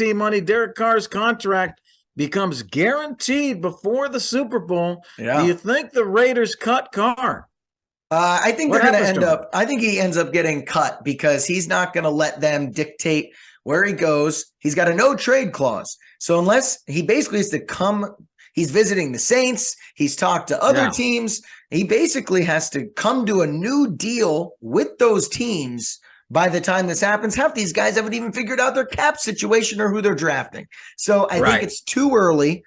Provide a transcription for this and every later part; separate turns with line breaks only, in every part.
money. Derek Carr's contract becomes guaranteed before the Super Bowl.
Yeah.
Do you think the Raiders cut Carr?
I think
What
they're going to
happens
end
to him?
up, I think he ends up getting cut because he's not going to let them dictate where he goes. He's got a no trade clause. So unless he basically has to come, he's visiting the Saints, he's talked to other teams. He basically has to come to a new deal with those teams by the time this happens. Half these guys haven't even figured out their cap situation or who they're drafting. So I think it's too early.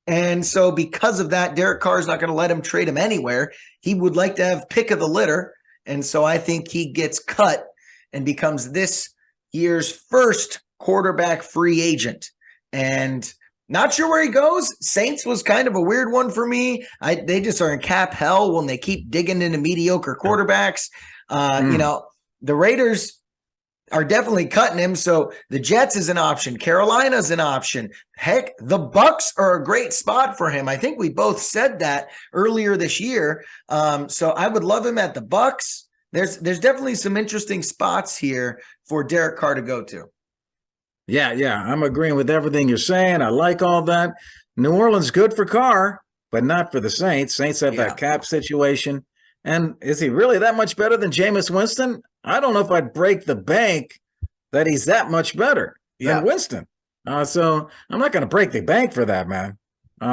And so because of that, Derek Carr is not going to let him trade him anywhere. He would like to have pick of the litter. And so I think he gets cut and becomes this year's first quarterback free agent. And not sure where he goes. Saints was kind of a weird one for me. They just are in cap hell when they keep digging into mediocre quarterbacks. You know, the Raiders are definitely cutting him. So the Jets is an option. Carolina's an option. Heck, the Bucks are a great spot for him. I think we both said that earlier this year. So I would love him at the Bucks. There's definitely some interesting spots here for Derek Carr to go to.
Yeah, I'm agreeing with everything you're saying. I like all that. New Orleans good for Carr, but not for the Saints. Saints have that cap situation. And is he really that much better than Jameis Winston? I don't know if I'd break the bank that he's that much better than Winston. So I'm not going to break the bank for that, man.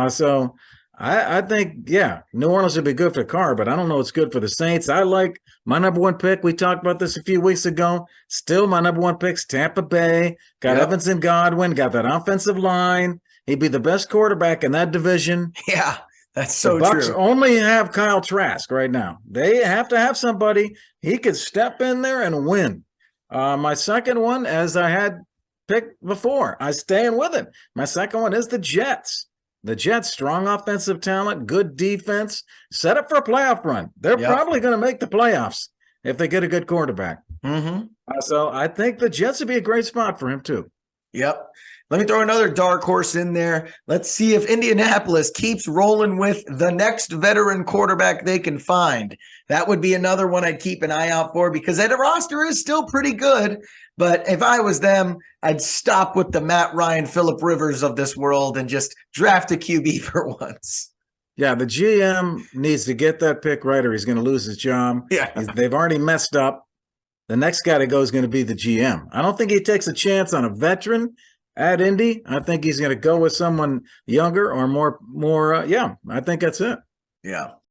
So I think, New Orleans would be good for Carr, but I don't know it's good for the Saints. I like my number one pick. We talked about this a few weeks ago. Still my number one pick's Tampa Bay. Got Evans and Godwin. Got that offensive line. He'd be the best quarterback in that division.
Yeah. That's so
the Bucs
true.
only have Kyle Trask right now. They have to have somebody. He could step in there and win. My second one, as I had picked before, I staying with it. My second one is the Jets. The Jets, strong offensive talent, good defense, set up for a playoff run. They're probably going to make the playoffs if they get a good quarterback. So I think the Jets would be a great spot for him too.
Yep. Let me throw another dark horse in there. Let's see if Indianapolis keeps rolling with the next veteran quarterback they can find. That would be another one I'd keep an eye out for because that roster is still pretty good. But if I was them, I'd stop with the Matt Ryan, Phillip Rivers of this world and just draft a QB for once.
Yeah, the GM needs to get that pick right or he's going to lose his job. They've already messed up. The next guy to go is going to be the GM. I don't think he takes a chance on a veteran at Indy. I think he's going to go with someone younger or more. I think that's it.
Yeah.